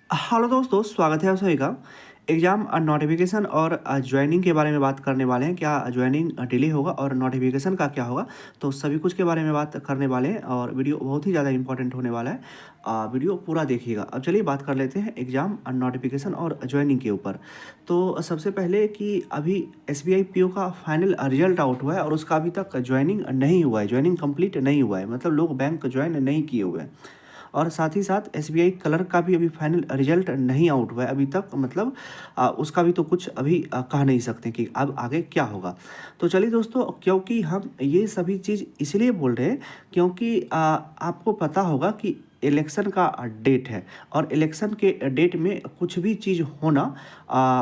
Hello दोस्तों, स्वागत है आप सभी का। एग्ज़ाम नोटिफिकेशन और ज्वाइनिंग के बारे में बात करने वाले हैं। क्या ज्वाइनिंग डिले होगा और नोटिफिकेशन का क्या होगा, तो सभी कुछ के बारे में बात करने वाले हैं और वीडियो बहुत ही ज़्यादा इंपॉर्टेंट होने वाला है। वीडियो पूरा देखिएगा। अब चलिए बात कर लेते हैं एग्ज़ाम नोटिफिकेशन और ज्वाइनिंग के ऊपर। तो सबसे पहले कि अभी एसबीआई पीओ का फाइनल रिजल्ट आउट हुआ है और उसका अभी तक ज्वाइनिंग नहीं हुआ है, ज्वाइनिंग कंप्लीट नहीं हुआ है, मतलब लोग बैंक ज्वाइन नहीं किए हुए हैं। और साथ ही साथ एसबीआई क्लर्क का भी अभी फाइनल रिजल्ट नहीं आउट हुआ है अभी तक, मतलब उसका भी तो कुछ अभी कह नहीं सकते कि अब आगे क्या होगा। तो चलिए दोस्तों, क्योंकि हम ये सभी चीज़ इसलिए बोल रहे हैं क्योंकि आपको पता होगा कि इलेक्शन का डेट है और इलेक्शन के डेट में कुछ भी चीज़ होना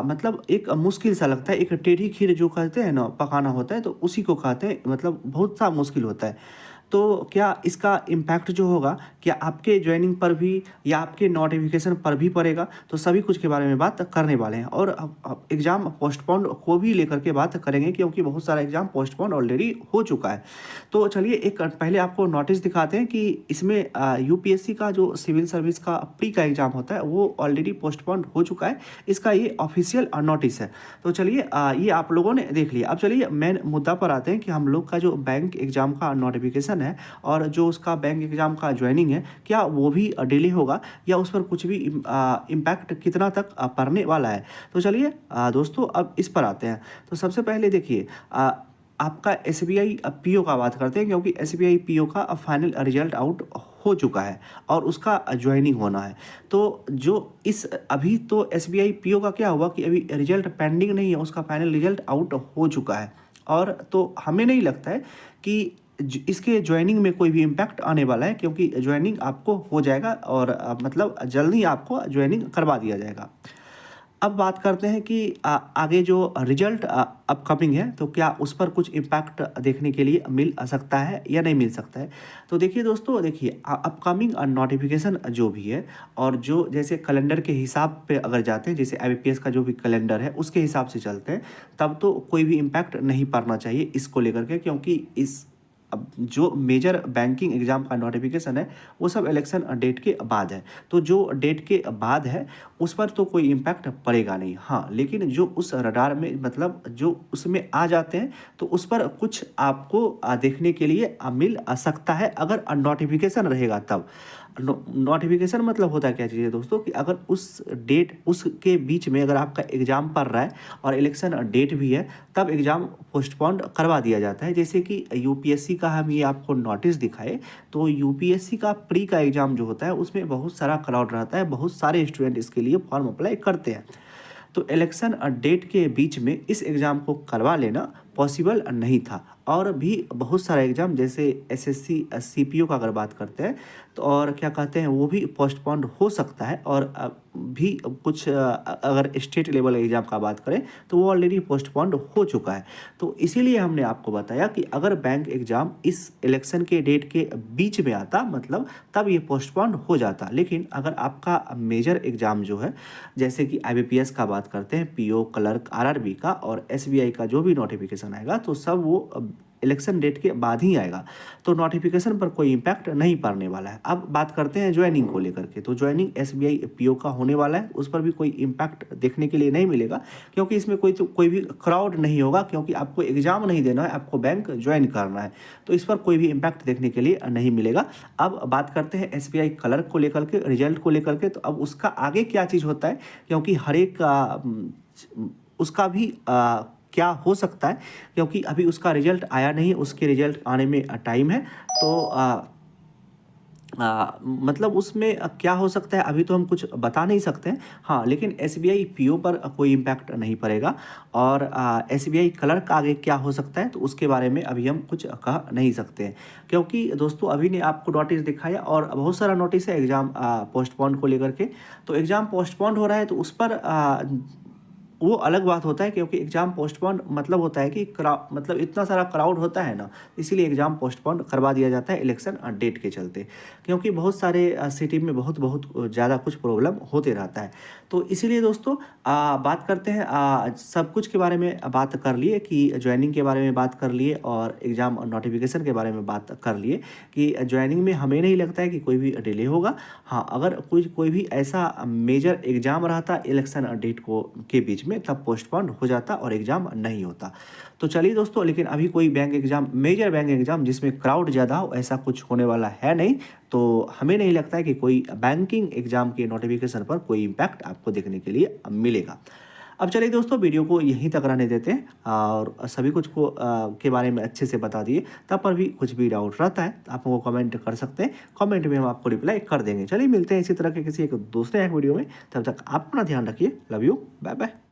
मतलब एक मुश्किल सा लगता है। एक टेढ़ी खीर जो कहते हैं ना पकाना होता है, तो उसी को कहते हैं, मतलब बहुत सा मुश्किल होता है। तो क्या इसका इम्पैक्ट जो होगा, क्या आपके जॉइनिंग पर भी या आपके नोटिफिकेशन पर भी पड़ेगा, तो सभी कुछ के बारे में बात करने वाले हैं। और अब एग्ज़ाम पोस्टपोन को भी लेकर के बात करेंगे क्योंकि बहुत सारा एग्ज़ाम पोस्टपोन ऑलरेडी हो चुका है। तो चलिए एक पहले आपको नोटिस दिखाते हैं कि इसमें यूपीएससी का जो सिविल सर्विस का प्री का एग्ज़ाम होता है वो ऑलरेडी पोस्टपोन हो चुका है। इसका ये ऑफिशियल नोटिस है। तो चलिए ये आप लोगों ने देख लिया। अब चलिए मेन मुद्दा पर आते हैं कि हम लोग का जो बैंक एग्ज़ाम का नोटिफिकेशन है और जो उसका बैंक एग्ज़ाम का ज्वाइनिंग है, क्या वो भी डिले होगा या उस पर कुछ भी इम्पैक्ट कितना तक पड़ने वाला है। तो चलिए दोस्तों अब इस पर आते हैं। तो सबसे पहले देखिए आपका एसबीआई पीओ का बात करते हैं क्योंकि एसबीआई पीओ का फाइनल रिजल्ट आउट हो चुका है और उसका ज्वाइनिंग होना है। तो जो इस अभी तो एसबीआई पीओ का क्या हुआ कि अभी रिजल्ट पेंडिंग नहीं है, उसका फाइनल रिजल्ट आउट हो चुका है। और तो हमें नहीं लगता है कि इसके ज्वाइनिंग में कोई भी इम्पैक्ट आने वाला है क्योंकि ज्वाइनिंग आपको हो जाएगा और मतलब जल्दी आपको ज्वाइनिंग करवा दिया जाएगा। अब बात करते हैं कि आगे जो रिजल्ट अपकमिंग है, तो क्या उस पर कुछ इम्पैक्ट देखने के लिए मिल सकता है या नहीं मिल सकता है। तो देखिए दोस्तों, देखिए अपकमिंग नोटिफिकेशन जो भी है और जो जैसे कैलेंडर के हिसाब पे अगर जाते हैं, जैसे आईबीपीएस का जो भी कैलेंडर है उसके हिसाब से चलते हैं, तब तो कोई भी इम्पैक्ट नहीं पड़ना चाहिए इसको लेकर के, क्योंकि इस अब जो मेजर बैंकिंग एग्ज़ाम का नोटिफिकेशन है वो सब इलेक्शन डेट के बाद है। तो जो डेट के बाद है उस पर तो कोई इम्पैक्ट पड़ेगा नहीं। हाँ, लेकिन जो उस रडार में मतलब जो उसमें आ जाते हैं तो उस पर कुछ आपको देखने के लिए मिल सकता है अगर नोटिफिकेशन रहेगा तब। नोटिफिकेशन मतलब होता क्या चीज़ है दोस्तों, कि अगर उस डेट उसके बीच में अगर आपका एग्ज़ाम पड़ रहा है और इलेक्शन डेट भी है, तब एग्ज़ाम पोस्टपोन करवा दिया जाता है। जैसे कि यूपीएससी का हम ये आपको नोटिस दिखाए, तो यूपीएससी का प्री का एग्ज़ाम जो होता है उसमें बहुत सारा क्राउड रहता है, बहुत सारे स्टूडेंट इसके लिए फॉर्म अप्लाई करते हैं। तो इलेक्शन डेट के बीच में इस एग्ज़ाम को करवा लेना पॉसिबल नहीं था। और भी बहुत सारा एग्ज़ाम जैसे एसएससी सीपीओ का अगर बात करते हैं, तो और क्या कहते हैं वो भी पोस्टपोन हो सकता है। और भी कुछ अगर स्टेट लेवल एग्ज़ाम का बात करें तो वो ऑलरेडी पोस्टपोन हो चुका है। तो इसीलिए हमने आपको बताया कि अगर बैंक एग्ज़ाम इस इलेक्शन के डेट के बीच में आता, मतलब तब ये पोस्टपोन हो जाता। लेकिन अगर आपका मेजर एग्ज़ाम जो है, जैसे कि आईबीपीएस का बात करते हैं, पीओ क्लर्क आरआरबी का और एसबीआई का जो भी नोटिफिकेशन आएगा, तो सब वो इलेक्शन डेट के बाद ही आएगा। तो नोटिफिकेशन पर कोई इम्पैक्ट नहीं पड़ने वाला है। अब बात करते हैं ज्वाइनिंग को लेकर के। तो ज्वाइनिंग एसबीआई पीओ का होने वाला है, उस पर भी कोई इम्पैक्ट देखने के लिए नहीं मिलेगा क्योंकि इसमें कोई भी क्राउड नहीं होगा, क्योंकि आपको एग्ज़ाम नहीं देना है, आपको बैंक ज्वाइन करना है। तो इस पर कोई भी इम्पैक्ट देखने के लिए नहीं मिलेगा। अब बात करते हैं एसबीआई क्लर्क को लेकर के, रिजल्ट को लेकर के। तो अब उसका आगे क्या चीज़ होता है, क्योंकि हर एक उसका भी क्या हो सकता है, क्योंकि अभी उसका रिजल्ट आया नहीं, उसके रिजल्ट आने में टाइम है। तो मतलब उसमें क्या हो सकता है अभी तो हम कुछ बता नहीं सकते हैं। हाँ, लेकिन एसबीआई पीओ पर कोई इम्पैक्ट नहीं पड़ेगा। और एसबीआई क्लर्क आगे क्या हो सकता है, तो उसके बारे में अभी हम कुछ कह नहीं सकते हैं, क्योंकि दोस्तों अभी ने आपको नोटिस दिखाया और बहुत सारा नोटिस है एग्ज़ाम पोस्टपोन को लेकर के। तो एग्ज़ाम पोस्टपोन हो रहा है तो उस पर वो अलग बात होता है, क्योंकि एग्ज़ाम पोस्टपोन मतलब होता है कि मतलब इतना सारा क्राउड होता है ना, इसीलिए एग्ज़ाम पोस्टपोन करवा दिया जाता है इलेक्शन डेट के चलते, क्योंकि बहुत सारे सिटी में बहुत बहुत ज़्यादा कुछ प्रॉब्लम होते रहता है। तो इसीलिए दोस्तों बात करते हैं, सब कुछ के बारे में बात कर लिए कि ज्वाइनिंग के बारे में बात कर लिए और एग्ज़ाम नोटिफिकेशन के बारे में बात कर लिए कि ज्वाइनिंग में हमें नहीं लगता है कि कोई भी डिले होगा। हाँ, अगर कोई भी ऐसा मेजर एग्ज़ाम रहता इलेक्शन डेट को के बीच में, तब पोस्टपोन हो जाता और एग्ज़ाम नहीं होता। तो चलिए दोस्तों, लेकिन अभी कोई bank exam, major bank exam जिसमें क्राउड ज़्यादा हो, ऐसा कुछ होने वाला है नहीं। तो हमें नहीं लगता है कि कोई बैंकिंग एग्ज़ाम के नोटिफिकेशन पर कोई इम्पैक्ट आपको देखने के लिए मिलेगा। अब चलिए दोस्तों, वीडियो को यहीं तक रहने देते हैं और सभी कुछ को के बारे में अच्छे से बता दिए। तब पर भी कुछ भी डाउट रहता है आप हमको कमेंट कर सकते हैं, कमेंट में हम आपको रिप्लाई कर देंगे। चलिए मिलते हैं इसी तरह के किसी एक दूसरे एक वीडियो में, तब तक आप अपना ध्यान रखिए। Love you, bye bye.